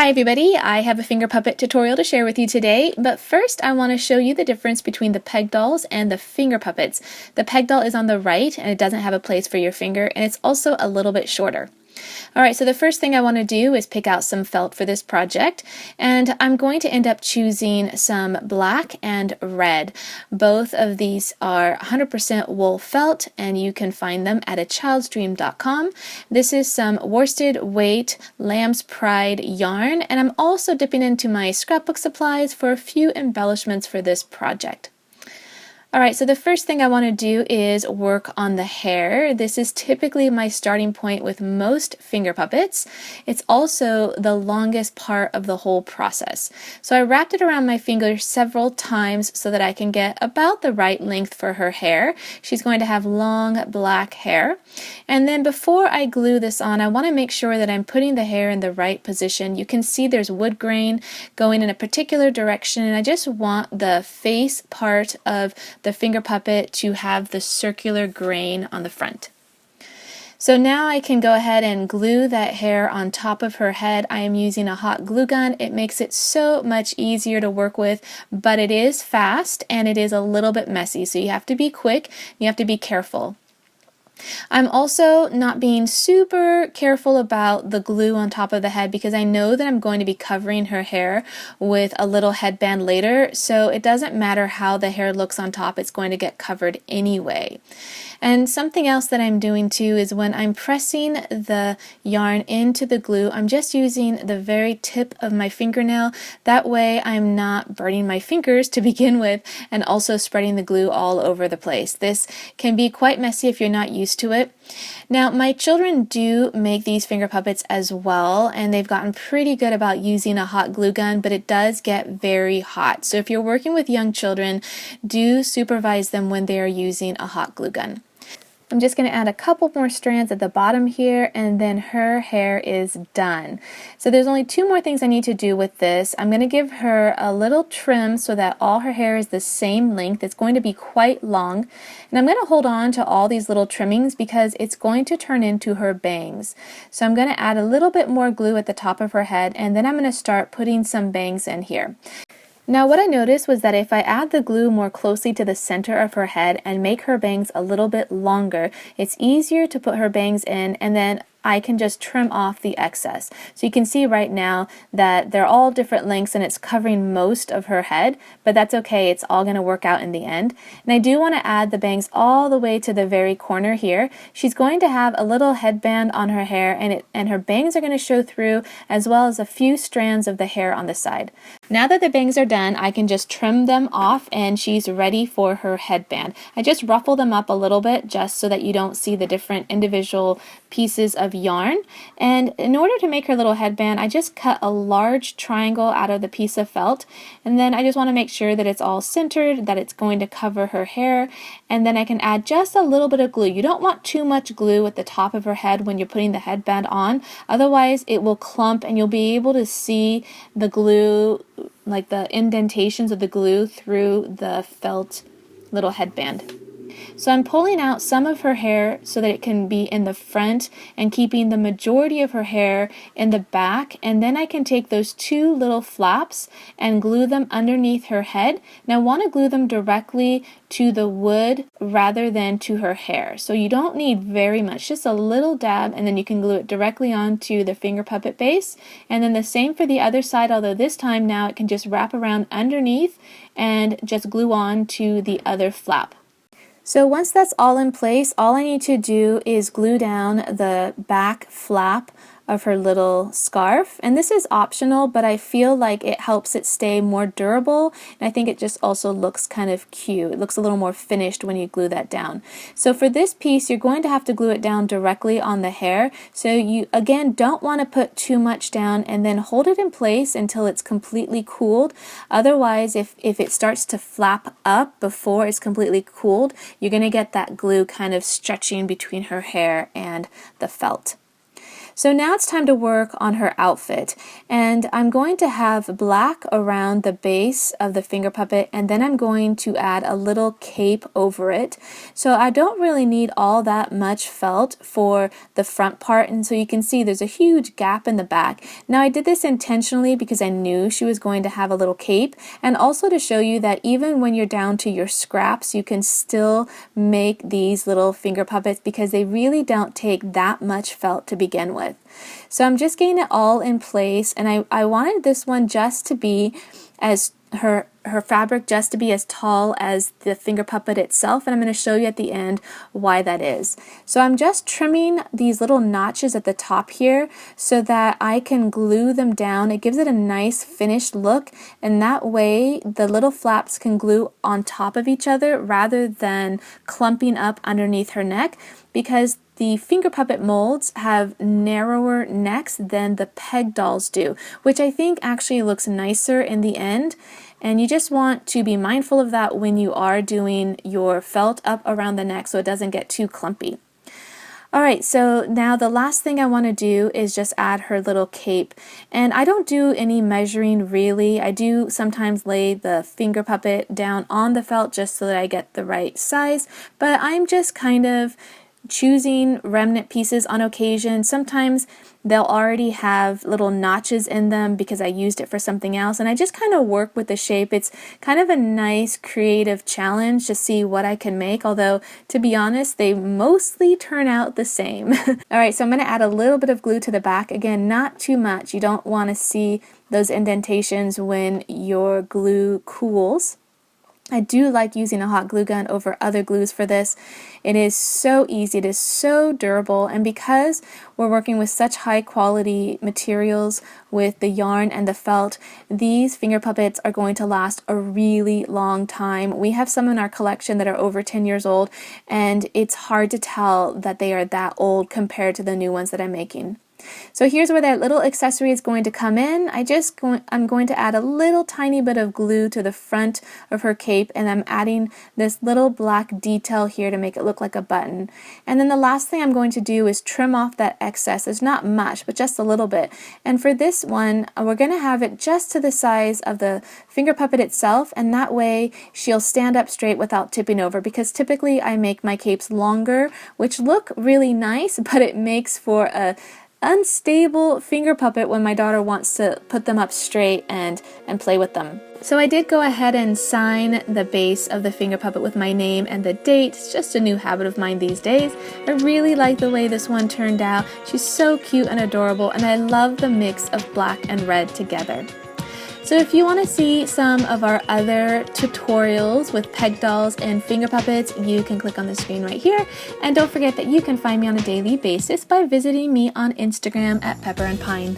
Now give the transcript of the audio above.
Hi everybody, I have a finger puppet tutorial to share with you today, but first I want to show you the difference between the peg dolls and the finger puppets. The peg doll is on the right and it doesn't have a place for your finger, and it's also a little bit shorter. Alright, so the first thing I want to do is pick out some felt for this project, and I'm going to end up choosing some black and red. Both of these are 100% wool felt, and you can find them at achildsdream.com. This is some worsted weight lamb's pride yarn, and I'm also dipping into my scrapbook supplies for a few embellishments for this project. Alright, so the first thing I want to do is work on the hair. This is typically my starting point with most finger puppets. It's also the longest part of the whole process. So I wrapped it around my finger several times so that I can get about the right length for her hair. She's going to have long black hair. And then before I glue this on, I want to make sure that I'm putting the hair in the right position. You can see there's wood grain going in a particular direction, and I just want the face part of the finger puppet to have the circular grain on the front. So now I can go ahead and glue that hair on top of her head. I am using a hot glue gun. It makes it so much easier to work with, but it is fast and it is a little bit messy, so you have to be quick, you have to be careful. I'm also not being super careful about the glue on top of the head because I know that I'm going to be covering her hair with a little headband later, so it doesn't matter how the hair looks on top, it's going to get covered anyway. And something else that I'm doing too is when I'm pressing the yarn into the glue, I'm just using the very tip of my fingernail. That way I'm not burning my fingers to begin with and also spreading the glue all over the place. This can be quite messy if you're not used to it. Now, my children do make these finger puppets as well, and they've gotten pretty good about using a hot glue gun, but it does get very hot. So if you're working with young children, do supervise them when they are using a hot glue gun. I'm just going to add a couple more strands at the bottom here, and then her hair is done. So there's only two more things I need to do with this. I'm going to give her a little trim so that all her hair is the same length. It's going to be quite long, and I'm going to hold on to all these little trimmings because it's going to turn into her bangs. So I'm going to add a little bit more glue at the top of her head, and then I'm going to start putting some bangs in here. Now what I noticed was that if I add the glue more closely to the center of her head and make her bangs a little bit longer, it's easier to put her bangs in, and then I can just trim off the excess. So you can see right now that they're all different lengths and it's covering most of her head, but that's okay, it's all going to work out in the end. And I do want to add the bangs all the way to the very corner here. She's going to have a little headband on her hair, and her bangs are going to show through, as well as a few strands of the hair on the side. Now that the bangs are done, I can just trim them off and she's ready for her headband. I just ruffle them up a little bit just so that you don't see the different individual pieces of yarn. And in order to make her little headband, I just cut a large triangle out of the piece of felt, and then I just want to make sure that it's all centered, that it's going to cover her hair, and then I can add just a little bit of glue. You don't want too much glue at the top of her head when you're putting the headband on, otherwise it will clump and you'll be able to see the glue, like the indentations of the glue through the felt little headband. So I'm pulling out some of her hair so that it can be in the front and keeping the majority of her hair in the back, and then I can take those two little flaps and glue them underneath her head. Now I want to glue them directly to the wood rather than to her hair. So you don't need very much, just a little dab, and then you can glue it directly onto the finger puppet base. And then the same for the other side, although this time now it can just wrap around underneath and just glue on to the other flap. So once that's all in place, all I need to do is glue down the back flap of her little scarf, and this is optional, but I feel like it helps it stay more durable, and I think it just also looks kind of cute. It looks a little more finished when you glue that down. So for this piece, you're going to have to glue it down directly on the hair, so you again don't want to put too much down, and then hold it in place until it's completely cooled. Otherwise, if it starts to flap up before it's completely cooled, you're going to get that glue kind of stretching between her hair and the felt. So now it's time to work on her outfit, and I'm going to have black around the base of the finger puppet, and then I'm going to add a little cape over it. So I don't really need all that much felt for the front part, and so you can see there's a huge gap in the back. Now I did this intentionally because I knew she was going to have a little cape, and also to show you that even when you're down to your scraps, you can still make these little finger puppets because they really don't take that much felt to begin with. So I'm just getting it all in place, and I wanted this one just to be as her fabric just to be as tall as the finger puppet itself, and I'm going to show you at the end why that is. So I'm just trimming these little notches at the top here so that I can glue them down. It gives it a nice finished look, and that way the little flaps can glue on top of each other rather than clumping up underneath her neck, because the finger puppet molds have narrower necks than the peg dolls do, which I think actually looks nicer in the end. And you just want to be mindful of that when you are doing your felt up around the neck so it doesn't get too clumpy. Alright, so now the last thing I want to do is just add her little cape. And I don't do any measuring really. I do sometimes lay the finger puppet down on the felt just so that I get the right size, but I'm just kind of choosing remnant pieces on occasion. Sometimes they'll already have little notches in them because I used it for something else, and I just kind of work with the shape. It's kind of a nice creative challenge to see what I can make, although to be honest they mostly turn out the same. Alright, so I'm going to add a little bit of glue to the back. Again, not too much. You don't want to see those indentations when your glue cools. I do like using a hot glue gun over other glues for this. It is so easy, it is so durable, and because we're working with such high quality materials with the yarn and the felt, these finger puppets are going to last a really long time. We have some in our collection that are over 10 years old, and it's hard to tell that they are that old compared to the new ones that I'm making. So here's where that little accessory is going to come in. I'm going to add a little tiny bit of glue to the front of her cape, and I'm adding this little black detail here to make it look like a button. And then the last thing I'm going to do is trim off that excess. There's not much, but just a little bit. And for this one, we're going to have it just to the size of the finger puppet itself, and that way she'll stand up straight without tipping over, because typically I make my capes longer, which look really nice, but it makes for a unstable finger puppet when my daughter wants to put them up straight and play with them. So I did go ahead and sign the base of the finger puppet with my name and the date. It's just a new habit of mine these days. I really like the way this one turned out. She's so cute and adorable, and I love the mix of black and red together. So if you want to see some of our other tutorials with peg dolls and finger puppets, you can click on the screen right here. And don't forget that you can find me on a daily basis by visiting me on Instagram at Pepper and Pine.